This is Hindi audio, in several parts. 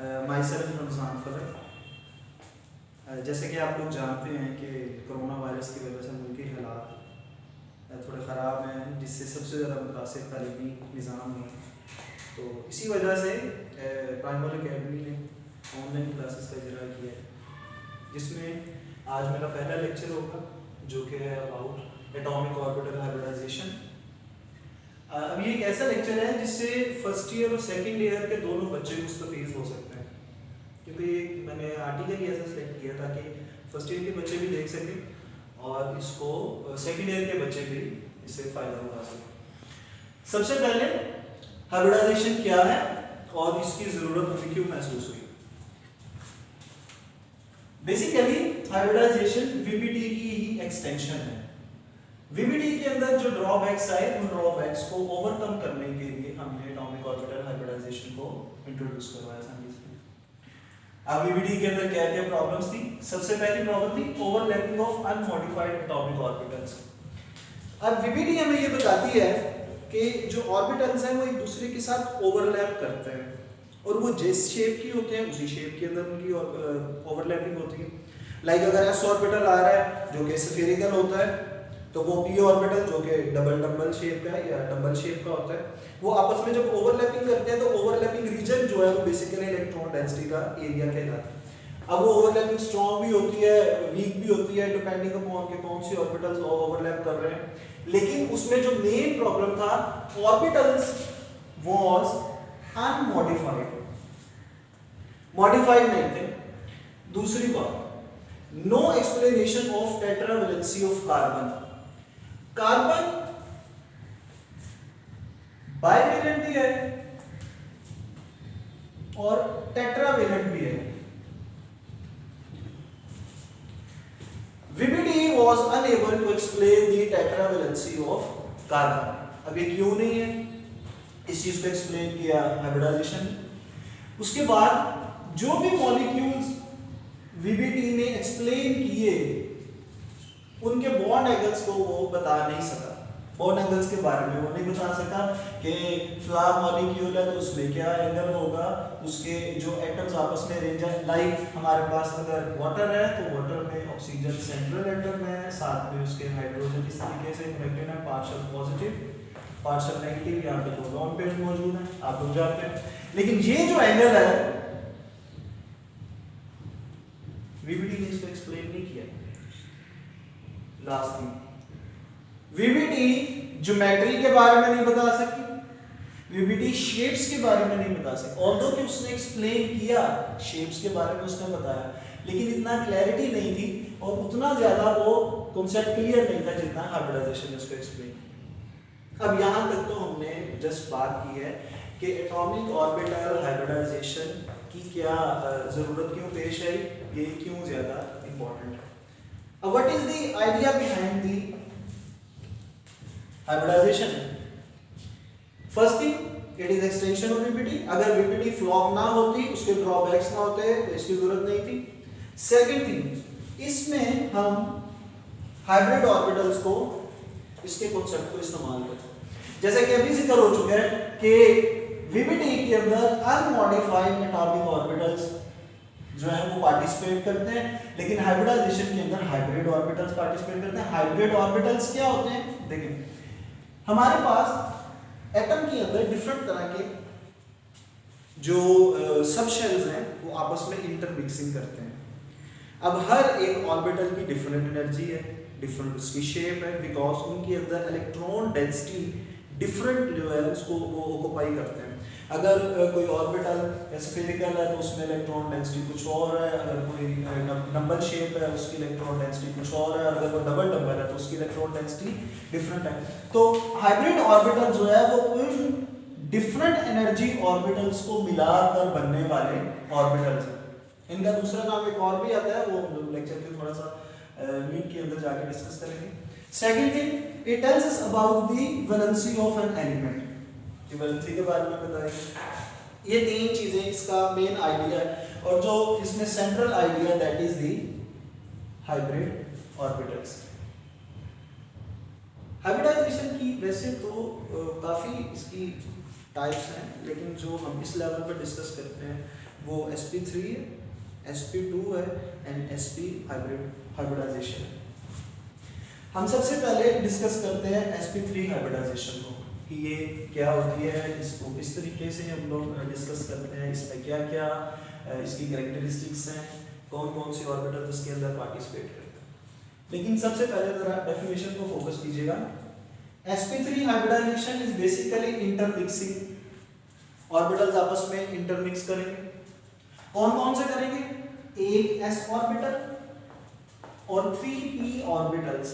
माई सेल्फ रमज़ान फरक। जैसे कि आप लोग जानते हैं कि कोरोना वायरस की वजह से मुल्क के हालात थोड़े ख़राब हैं, जिससे सबसे ज़्यादा मुतासिर तालीमी निज़ाम है। तो इसी वजह से प्राइमल अकेडमी ने ऑनलाइन क्लासेस का इजरा किया है, जिसमें आज मेरा पहला लेक्चर होगा जो कि है अबाउट एटॉमिक ऑर्बिटल हाइब्रिडाइजेशन। अब ये एक ऐसा लेक्चर है जिससे फर्स्ट ईयर और सेकंड ईयर के दोनों बच्चे मुस्तफ़ीज़ हो सकते हैं, क्योंकि मैंने आर्टिकल ही ऐसा सेलेक्ट किया ताकि फर्स्ट ईयर के बच्चे भी देख सकें और इसको सेकंड ईयर के बच्चे भी इससे फ़ायदा उठा सकें। सबसे पहले हाइब्रिडाइजेशन क्या है और इसकी ज़रूरत हमें क्यों महसूस हुई। बेसिकली हाइब्रिडाइजेशन वीबीटी की ही एक्सटेंशन है। वीबीटी के अंदर जो ड्रॉबैक्स आए उन ड्रॉबैक्स को ओवरकम करने के लिए हमने एटॉमिक ऑर्बिटल हाइब्रिडाइजेशन को इंट्रोड्यूस करवाया साइंस में। अब वीबीटी के अंदर क्या क्या प्रॉब्लम्स थी। सबसे पहली प्रॉब्लम थी overlapping of unmodified atomic orbitals. अब वीबीटी हमें ये बताती है कि जो ऑर्बिटल्स हैं वो एक दूसरे के साथ ओवरलैप करते हैं और वो जिस शेप की होते हैं उसी शेप के अंदर उनकी ओवरलैपिंग होती है। लाइक अगर एस ऑर्बिटल आ रहा है जो कि स्फेरिकल होता है, तो वो पी ऑर्बिटल जो कि डबल शेप का या डबल शेप का होता है, वो आपस में जब ओवरलैपिंग करते हैं तो ओवरलैपिंग रीजन जो है वो बेसिकली इलेक्ट्रॉन डेंसिटी का एरिया कहलाता है। अब वो ओवरलैपिंग स्ट्रॉन्ग भी होती है, वीक भी होती है, डिपेंडिंग अपॉन के कौन सी ऑर्बिटल्स ओवरलैप कर रहे हैं। लेकिन उसमें जो मेन प्रॉब्लम था, ऑर्बिटल्स वाज अनमॉडिफाइड, मॉडिफाइड नहीं थे। दूसरी बात, no explanation of tetravalency of carbon. Carbon bivalent भी है और टेट्रावेलेंट भी है। VBD was unable to explain the tetravalency of carbon। अब ये क्यों नहीं है, इस चीज को एक्सप्लेन किया हाइब्रिडाइजेशन। उसके बाद जो भी मॉलिक्यूल्स VBD ने एक्सप्लेन किए उनके बॉन्ड एंगल्स को वो बता नहीं सका। बॉन्ड एंगल्स के बारे में वो नहीं बता सका कि फ्ला मॉलिक्यूल है तो उसमें क्या एंगल होगा, उसके जो एटम्स आपस में अरेंज है। लाइक हमारे पास अगर वाटर है तो वाटर में ऑक्सीजन सेंट्रल एटम है, साथ में उसके हाइड्रोजन इस तरीके से कनेक्टेड है, पार्शियल पॉजिटिव पार्शियल नेगेटिव, यहाँ पे दो लॉन्ग पेयर मौजूद है, आप लोग जानते हैं। लेकिन ये जो एंगल है VBD ने इसको एक्सप्लेन नहीं किया। लास्ट थिंग, VBD ज्योमेट्री के बारे में नहीं बता सकी, VBD शेप्स के बारे में नहीं बता सकी। ऑल्दो कि उसने एक्सप्लेन किया, शेप्स के बारे में उसने बताया, लेकिन इतना क्लैरिटी नहीं थी और उतना ज्यादा वो कॉन्सेप्ट क्लियर नहीं था जितना हाइब्रिडाइजेशन ने उसको एक्सप्लेन किया। अब यहाँ तक तो हमने जस्ट बात की है कि एटॉमिक ऑर्बिटल हाइब्रिडाइजेशन की क्या जरूरत क्यों पेश आई, ये क्यों ज्यादा इंपॉर्टेंट है। अब what is the idea behind the hybridisation. First thing, it is extension of VBD। अगर VBD फ्लॉप ना होती, उसके ड्रॉबैक्स ना होते तो इसकी जरूरत नहीं थी। सेकंड थिंग, इसमें हम हाइब्रिड ऑर्बिटल्स को, इसके कॉन्सेप्ट को इस्तेमाल करते हैं। जैसे कि अभी जिक्र हो चुका है कि VBD के अंदर अनमॉडिफाइड एटॉमिक ऑर्बिटल्स जो है वो पार्टिसिपेट करते हैं, लेकिन हाइब्रिडाइजेशन के अंदर हाइब्रिड ऑर्बिटल्स पार्टिसिपेट करते हैं। हाइब्रिड ऑर्बिटल्स क्या होते हैं, देखिए हमारे पास एटम के अंदर डिफरेंट तरह के जो सब शेल्स हैं वो आपस में इंटरमिक्सिंग करते हैं। अब हर एक ऑर्बिटल की डिफरेंट एनर्जी है, डिफरेंट उसकी शेप है, बिकॉज उनके अंदर इलेक्ट्रॉन डेंसिटी डिफरेंट जो है उसको वो ऑक्युपाई करते हैं। अगर कोई ऑर्बिटल स्फेरिकल है तो उसमें इलेक्ट्रॉन डेंसिटी कुछ और है, अगर कोई डबल शेप है उसकी इलेक्ट्रॉन डेंसिटी कुछ और है, अगर कोई डबल है तो उसकी इलेक्ट्रॉन डेंसिटी डिफरेंट है। तो हाइब्रिड ऑर्बिटल जो है वो उन डिफरेंट एनर्जी ऑर्बिटल्स को मिलाकर बनने वाले ऑर्बिटल्स हैं। इनका दूसरा नाम एक और भी आता है, वो लेक्चर के थोड़ा सा मीट के अंदर जाके डिस्कस करेंगे। Second thing, it tells us about the valency of an element. ये वैलेंसी के बारे में बताएंगे। ये तीन चीजें इसका मेन आइडिया है, और जो इसमें central idea that is the hybrid orbitals. Hybridisation की वैसे तो काफी इसकी टाइप्स हैं, लेकिन जो हम इस लेवल पर डिस्कस करते हैं वो sp3 है, sp2 है एंड sp हाइब्रिडाइजेशन है। हम सबसे पहले डिस्कस करते हैं sp3 हाइब्रिडाइजेशन को कि ये क्या होती है, इसको किस तरीके से हम लोग डिस्कस करते हैं, इसमें क्या क्या इसकी कैरेक्टरिस्टिक्स हैं, कौन कौन से ऑर्बिटल इसके अंदर पार्टिसिपेट करते हैं। लेकिन सबसे पहले जरा डेफिनेशन को फोकस कीजिएगा। sp3 hybridisation is basically intermixing, orbitals आपस में इंटरमिक्स करेंगे। कौन कौन से करेंगे? एक s ऑर्बिटल और 3p orbitals,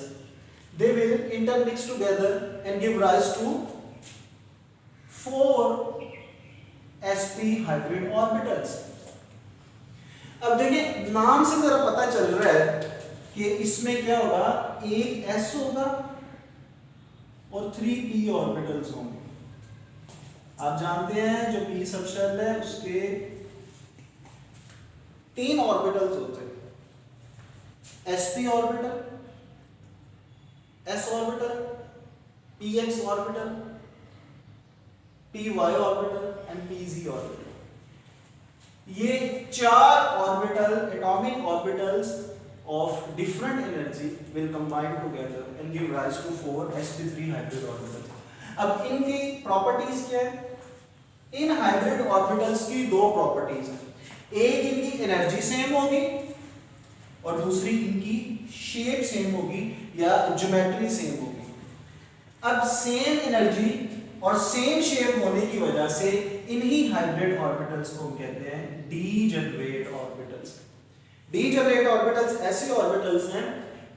they will intermix together and give rise to 4 sp hybrid orbitals। अब देखिए नाम से जरा पता चल रहा है कि इसमें क्या होगा, एक s होगा और 3p ऑर्बिटल्स होंगे। आप जानते हैं जो p सबशेल है उसके 3 ऑर्बिटल्स होते हैं, sp orbital, s orbital, px orbital, py orbital and pz orbital. ये 4 orbital, atomic orbitals of different energy will combine together and give rise to 4 sp3 hybrid orbitals. अब इनकी प्रॉपर्टीज क्या है? इन हाइब्रिड ऑर्बिटल्स की 2 प्रॉपर्टीज हैं, एक इनकी एनर्जी सेम होगी और दूसरी इनकी शेप सेम होगी या ज्योमेट्री सेम होगी। अब सेम एनर्जी और सेम शेप होने की वजह से इन्हीं हाइब्रिड ऑर्बिटल्स को हम कहते हैं डीजेनरेट ऑर्बिटल्स। डीजेनरेट ऑर्बिटल्स ऐसे ऑर्बिटल्स हैं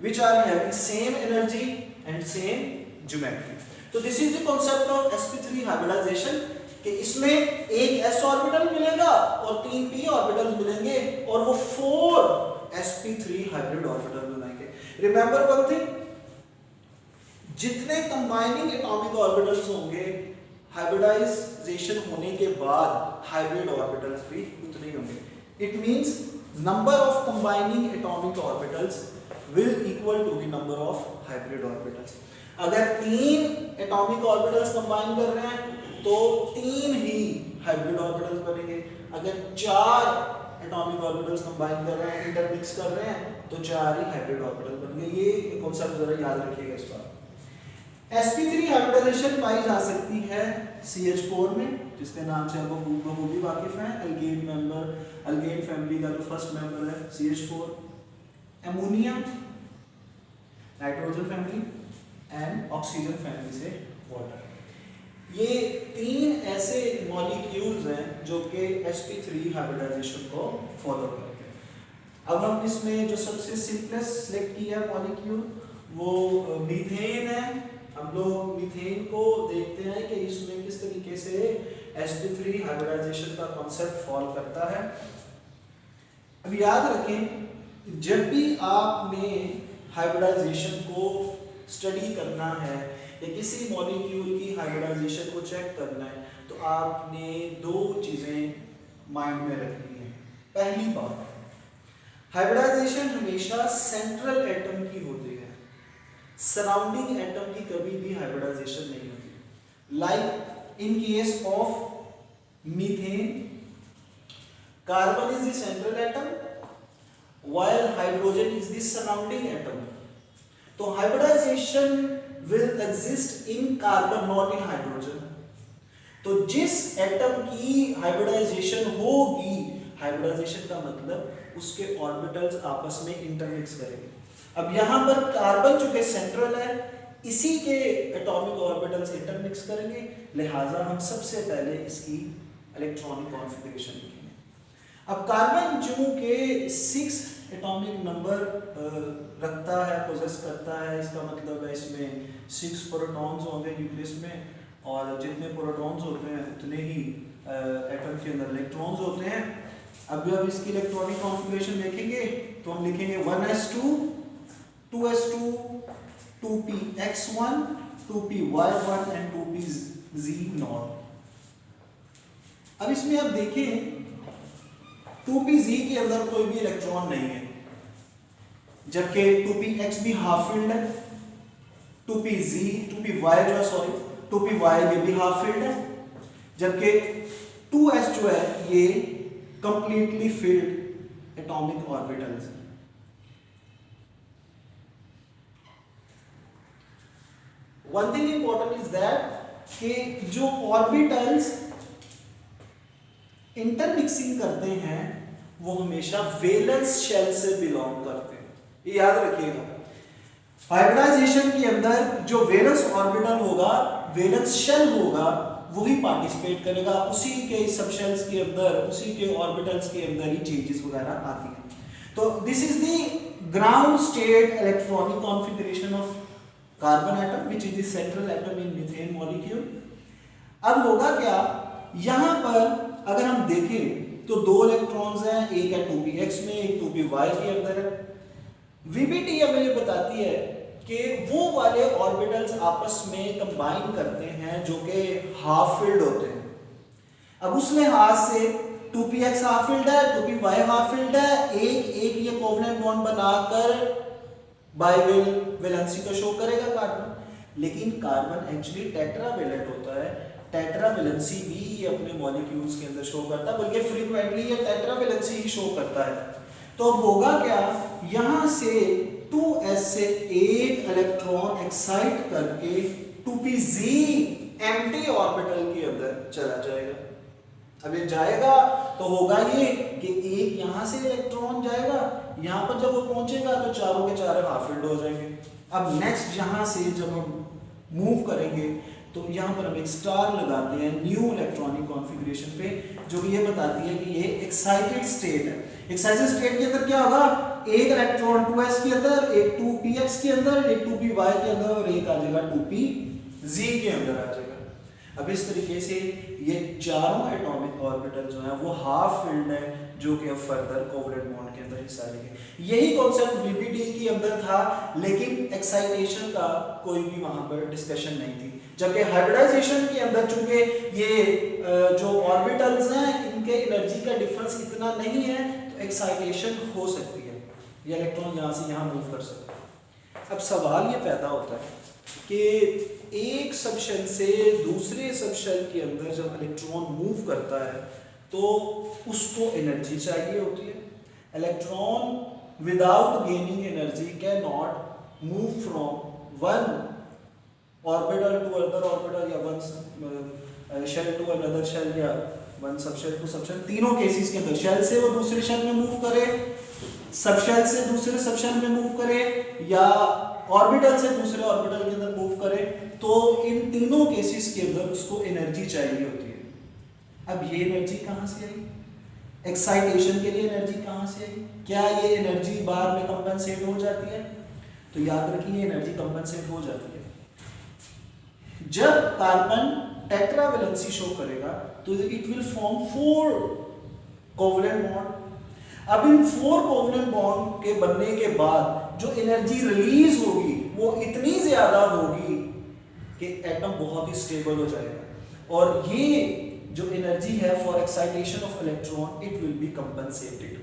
which are having same energy and same geometry। तो this is the concept of sp3 hybridisation कि इसमें एक s ऑर्बिटल मिलेगा और 3 p ऑर्बिटल्स मिलेंगे और वो 4 sp3 हाइब्रिड ऑर्बिटल बनाएंगे। रिमेंबर वन थिंग, जितने कंबाइनिंग एटॉमिक ऑर्बिटल्स होंगे हाइब्रिडाइजेशन होने के बाद हाइब्रिड ऑर्बिटल्स भी उतने ही होंगे। It means number of combining atomic orbitals will equal to the number of hybrid orbitals। अगर 3 एटॉमिक ऑर्बिटल्स कंबाइन कर रहे हैं तो 3 ही हाइब्रिड ऑर्बिटल्स बनेंगे, अगर 4 एटॉमिक ऑर्बिटल्स कंबाइन कर रहे हैं, इंटरमिक्स कर रहे हैं तो 4 ही हाइब्रिड ऑर्बिटल बनेंगे। ये कांसेप्ट जरा याद रखिएगा इस बार। sp3 हाइब्रिडाइजेशन पाई जा सकती है CH4 में, जिसके नाम से हम लोग भी वाकिफ हैं, एल्केन मेंबर, एल्केन फैमिली का जो फर्स्ट मेंबर है CH4, ammonia, nitrogen family and oxygen family से वाटर। ये 3 ऐसे मॉलिक्यूल्स हैं जो कि sp3 हाइब्रिडाइजेशन को फॉलो करते हैं। अब हम इसमें जो सबसे सिंपलेस्ट सिलेक्ट किया मॉलिक्यूल वो मीथेन है। हम लोग मीथेन को देखते हैं कि इसमें किस तरीके से sp3 हाइब्रिडाइजेशन का कॉन्सेप्ट फॉलो करता है। अब याद रखें, जब भी आपने हाइब्रिडाइजेशन को स्टडी करना है या किसी मॉलिक्यूल की हाइब्रिडाइजेशन को चेक करना है तो आपने 2 चीजें माइंड में रखनी है। पहली बात, हाइब्रिडाइजेशन हमेशा सेंट्रल एटम की होती है, सराउंडिंग एटम की कभी भी हाइब्रिडाइजेशन नहीं होती। Like in case of methane, carbon is the central atom while hydrogen is the surrounding atom। तो hybridization will exist in carbon, not in hydrogen। तो जिस एटम की हाइब्रिडाइजेशन होगी, हाइब्रिडाइजेशन का मतलब उसके ऑर्बिटल्स आपस में इंटरमिक्स करेंगे। अब यहाँ पर कार्बन चूंकि सेंट्रल है, इसी के एटॉमिक ऑर्बिटल्स इंटरमिक्स करेंगे, लिहाजा हम सबसे पहले इसकी इलेक्ट्रॉनिक कॉन्फ़िगरेशन लिखेंगे। अब कार्बन चूंकि 6 एटॉमिक नंबर रखता है, पोजेस करता है, इसका मतलब है इसमें 6 प्रोटॉन्स होंगे न्यूक्लियस में, और जितने प्रोटॉन्स होते हैं उतने ही एटम के अंदर इलेक्ट्रॉन्स होते हैं। अब जब इसकी इलेक्ट्रॉनिक कॉन्फ़िगरेशन देखेंगे तो हम लिखेंगे 1s2 2s2 2px1 2py1 and 2pz0। अब इसमें आप देखें 2pz के अंदर कोई भी इलेक्ट्रॉन नहीं है, जबकि 2px भी हाफ फील्ड है, 2py में भी हाफ फील्ड है, जबकि 2s जो है ये कंप्लीटली फिल्ड एटॉमिक ऑर्बिटल्स हैं। One thing important is that कि जो ऑर्बिटल्स इंटरमिक्सिंग करते हैं वो हमेशा वैलेंस शेल से बिलोंग करते हैं, ये याद रखिएगा। हाइब्रिडाइजेशन के अंदर जो वैलेंस ऑर्बिटल होगा, वैलेंस शेल होगा, वही पार्टिसिपेट करेगा, उसी के सबशेल्स के अंदर, उसी के ऑर्बिटल्स के अंदर ही चेंजेस वगैरह आती हैं। तो this is the ground state electronic configuration of carbon atom which is the central atom in methane molecule. अब होगा क्या, यहां पर अगर हम देखें तो दो इलेक्ट्रॉन्स हैं, एक है 2px में, एक 2py के अंदर है। वीबीटी हमें ये बताती है कि वो वाले ऑर्बिटल्स आपस में कंबाइन करते हैं जो कि हाफ फिल्ड होते हैं। अब उस लिहाज से 2px हाफ फिल्ड है, 2py हाफ फिल्ड है, एक ये कोवेलेंट बॉन्ड बनाकर बाइवेल वैलेंसी को शो करेगा कार्बन। लेकिन कार्बन एक्चुअली टेट्रावेलेंट होता है, टेट्रावेलेंसी भी ये अपने मॉलिक्यूल्स के अंदर शो करता है, बल्कि फ्रीक्वेंटली ये टेट्रावेलेंसी ही शो करता है। तो अब होगा क्या, यहां से 2s से एक इलेक्ट्रॉन एक्साइट करके 2pz एम्प्टी ऑर्बिटल के अंदर चला जाएगा। अब ये जाएगा तो होगा ये कि एक यहां से इलेक्ट्रॉन जाएगा, यहां पर जब वो पहुंचेगा तो चारों के चारों हाफ फिल्ड हो जाएंगे। अब नेक्स्ट यहां से जब हम मूव करेंगे तो यहाँ पर हम एक स्टार लगाते हैं न्यू इलेक्ट्रॉनिक कॉन्फ़िगरेशन पे, जो कि ये बताती है कि ये एक्साइटेड स्टेट है। एक्साइटेड स्टेट के अंदर क्या होगा, एक इलेक्ट्रॉन 2s के अंदर, एक 2px के अंदर, एक 2py के अंदर और एक आ जाएगा 2pz के अंदर आ जाएगा। अब इस तरीके से ये चारों एटॉमिक ऑर्बिटल जो है वो हाफ फिल्ड है, जो कि अब फर्दर कोवेलेंट बॉन्ड के अंदर हिस्सा लेंगे। यही कॉन्सेप्ट वीबीटी के अंदर था, लेकिन एक्साइटेशन का कोई भी वहां पर डिस्कशन नहीं थी। जबकि हाइब्रिडाइजेशन के अंदर चूंकि ये जो ऑर्बिटल्स हैं इनके एनर्जी का डिफरेंस इतना नहीं है, तो एक्साइटेशन हो सकती है, ये इलेक्ट्रॉन यहाँ से यहाँ मूव कर सकते हैं। अब सवाल ये पैदा होता है कि एक सबशेल से दूसरे सबशेल के अंदर जब इलेक्ट्रॉन मूव करता है तो उसको एनर्जी चाहिए होती है। Electron without gaining energy can not move from one orbital to other orbital या one shell to another shell या वन सबशेल टू सबशेल। तीनों केसेस के अंदर शेल से वो दूसरे शेल में मूव करे, सबशेल से दूसरे सबशेल में मूव करे या ऑर्बिटल से दूसरे ऑर्बिटल के अंदर मूव करे, तो इन तीनों केसेस के अंदर उसको एनर्जी चाहिए होती है। अब ये एनर्जी कहाँ से आई, एक्साइटेशन के लिए एनर्जी कहाँ से आई, क्या ये एनर्जी बाद में कंपनसेट हो जाती है? तो याद रखिए एनर्जी कंपनसेट हो जाती है। जब कार्बन टेट्रावेलेंसी शो करेगा तो it will form 4 covalent bond. अब इन 4 कोवेलेंट बॉन्ड के बनने के बाद जो एनर्जी रिलीज होगी वो इतनी ज्यादा होगी कि एटम बहुत ही स्टेबल हो जाएगा, और ये जो एनर्जी है for excitation of electron it will be compensated.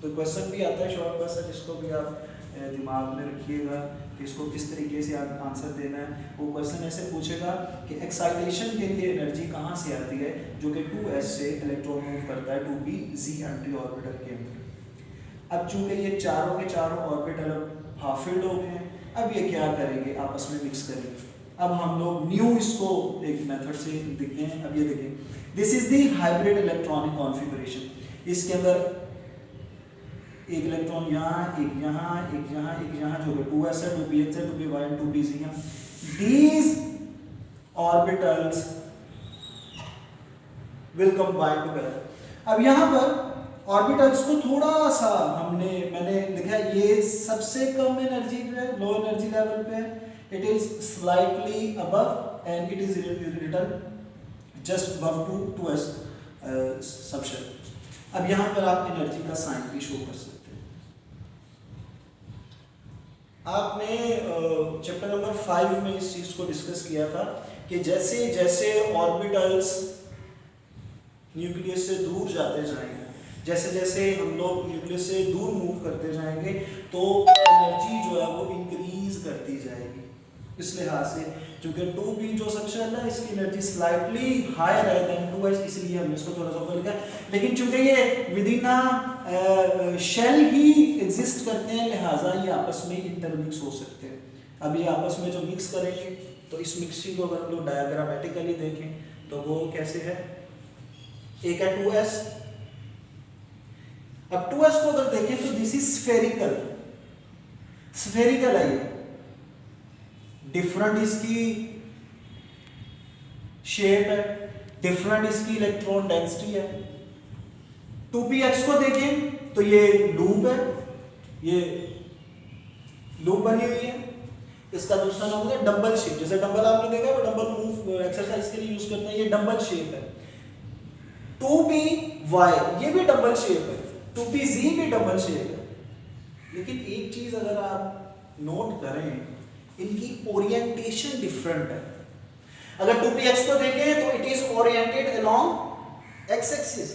तो क्वेश्चन भी आता है शॉर्ट क्वेश्चन, जिसको भी आप दिमाग में रखिएगा कि इसको किस तरीके से आंसर देना है। वो क्वेश्चन ऐसे पूछेगा कि एक्साइटेशन के लिए एनर्जी कहाँ से आती है, जो कि 2s से इलेक्ट्रॉन मूव करता है 2pz एंटी ऑर्बिटल के अंदर। अब चूंकि ये चारों के चारों ऑर्बिटल हाफ फिल्ड हो गए हैं, अब ये क्या करेंगे, आपस में मिक्स करेंगे। अब हम लोग न्यू इसको एक मेथड से देखते हैं। अब ये देखें, this is the hybrid electronic configuration. इसके अंदर एक इलेक्ट्रॉन यहाँ, एक यहाँ, एक यहाँ, एक यहाँ, जो 2s है, 2px है, 2py है, 2pz है। These orbitals will combine together। अब यहाँ पर ऑर्बिटल्स को थोड़ा सा मैंने लिखा है, ये सबसे कम एनर्जी पे है, लो एनर्जी लेवल पे है। It is slightly above and it is written just above 2s subshell. अब यहाँ पर आप एनर्जी का साइन भी शो कर सकते हैं। आपने चैप्टर नंबर 5 में इस चीज को डिस्कस किया था कि जैसे जैसे ऑर्बिटल्स न्यूक्लियस से दूर जाते जाएंगे, जैसे जैसे हम लोग न्यूक्लियस से दूर मूव करते जाएंगे, तो एनर्जी जो है वो इंक्रीज करती जाएगी। इस लिहाज से क्योंकि 2p जो सबशेल है इसकी एनर्जी स्लाइटली हायर है देन 2s, इसलिए हमने इसको थोड़ा सा ऊपर लिखा है। लेकिन चूंकि ये विदिन शेल ही एग्जिस्ट करते हैं लिहाजा ये आपस में इंटरमिक्स हो सकते हैं। अब ये आपस में जो मिक्स करेंगे तो इस मिक्सिंग को अगर हम लोग डायग्रामेटिकली देखें तो वो कैसे है, एक है 2s। अब 2s को अगर देखें तो दिस इज स्फेरिकल, स्फेरिकल है ये, डिफरेंट इसकी शेप है, डिफरेंट इसकी इलेक्ट्रॉन डेंसिटी है। 2px को देखें तो ये लूप है, ये लूप बनी हुई है। इसका दूसरा नाम है डंबल शेप, जैसे डंबल आपने देखा वो डंबल मूव एक्सरसाइज के लिए यूज करते हैं, ये डंबल शेप है। 2py ये भी डंबल शेप है, 2pz भी डंबल शेप है। लेकिन एक चीज अगर आप नोट करें, इनकी ओरिएंटेशन डिफरेंट है। अगर 2px को देखें तो it is oriented along x axis,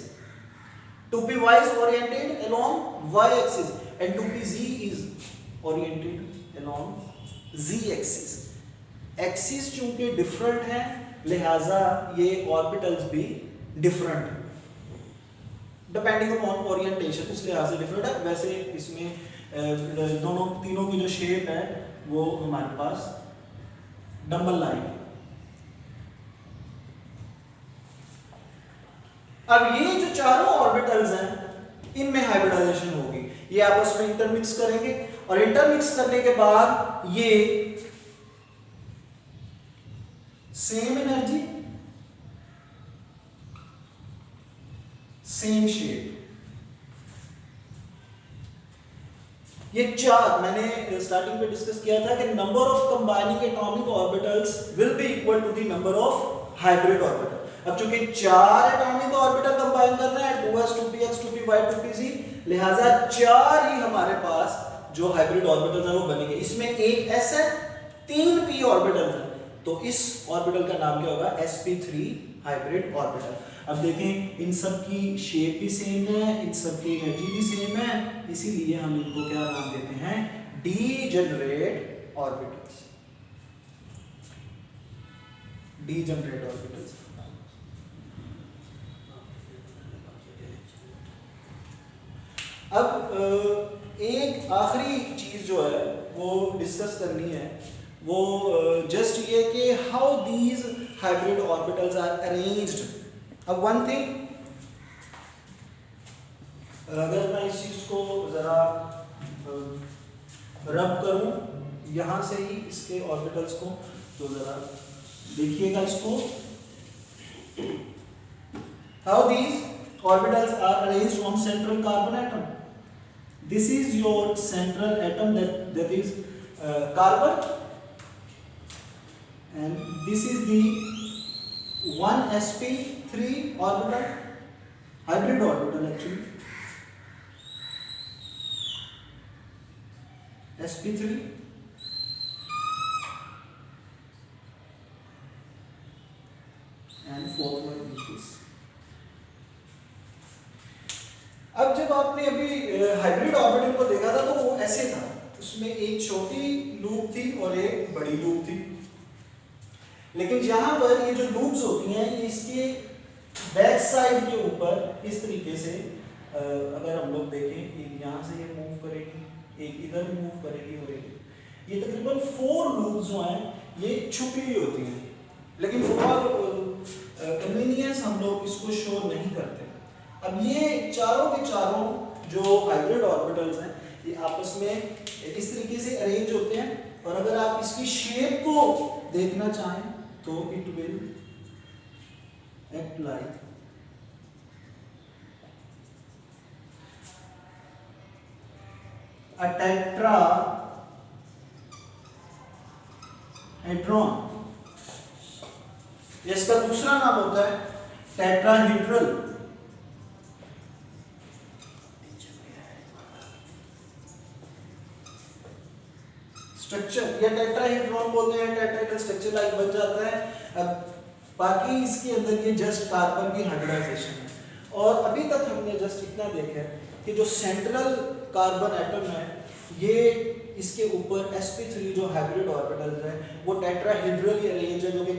2py is oriented along y axis and 2pz is oriented along z axis। Axis चूंकि डिफरेंट है लिहाजा ये ऑर्बिटल्स भी डिफरेंट है, डिपेंडिंग अपॉन ओरिएंटेशन उस लिहाज से डिफरेंट है। वैसे इसमें दोनों तीनों की जो शेप है वो हमारे पास डंबल लाइन है। अब ये जो चारों ऑर्बिटल्स हैं इनमें हाइब्रिडाइजेशन होगी, ये आपस में इंटरमिक्स करेंगे और इंटरमिक्स करने के बाद ये सेम एनर्जी सेम शेप, ये चार मैंने स्टार्टिंग में डिस्कस किया था कि number of combining atomic orbitals will be equal to the number of hybrid orbital. अब चूंकि चार एटॉमिक ऑर्बिटल कंबाइन कर रहे हैं 2s 2px 2py 2pz, लिहाजा चार ही हमारे पास जो हाइब्रिड ऑर्बिटल्स हैं वो बनेंगे। इसमें एक s है, 3 p ऑर्बिटल्स हैं, तो इस ऑर्बिटल का नाम क्या होगा, sp3 हाइब्रिड ऑर्बिटल। अब देखें इन सब की शेप भी सेम है, इन सब की एनर्जी भी सेम है, इसीलिए हम इनको क्या नाम देते हैं, डीजेनरेट ऑर्बिटल्स, डीजेनरेट ऑर्बिटल्स। अब एक आखिरी चीज जो है वो डिस्कस करनी है, वो जस्ट ये कि how these hybrid orbitals are arranged. अब वन थिंग, अगर मैं इस चीज को जरा रब करूं यहां से ही इसके ऑर्बिटल्स को, तो जरा देखिएगा इसको, how these orbitals are arranged on central carbon atom. This is your central atom that is carbon, and this is the 1sp3 orbital, hybrid orbital actually, sp3, and fourth one is this। अब जब आपने अभी हाइब्रिड ऑर्बिटल को देखा था तो वो ऐसे था, उसमें एक छोटी लूप थी और एक बड़ी लूप थी। लेकिन यहाँ पर ये जो लूप्स होती हैं ये इसके बैक साइड के ऊपर इस तरीके से अगर हम लोग देखें, एक यहाँ से ये मूव करेगी, एक इधर मूव करेगी और एक, ये तकरीबन 4 लूप्स जो हैं ये छुपी हुई होती हैं, लेकिन फॉर कन्वीनियंस हम लोग इसको शो नहीं करते। अब ये चारों के चारों जो हाइब्रिड ऑर्बिटल्स हैं ये आपस में इस तरीके से अरेंज होते हैं, और अगर आप इसकी शेप को देखना चाहें तो it will act like a tetrahedron. इसका दूसरा नाम होता है टेट्राहेड्रल। स्ट्रक्चर या टेट्राहेड्रॉन बोलते हैं, टेट्राहेड्रल स्ट्रक्चर लाइक बन जाता है। अब बाकी इसके अंदर ये जस्ट कार्बन की हाइब्रिडाइजेशन है, और अभी तक हमने जस्ट इतना देखा है कि जो सेंट्रल कार्बन एटम है ये इसके ऊपर sp3 जो हाइब्रिड ऑर्बिटल है वो टेट्राहेड्रली अरेंज है, जो कि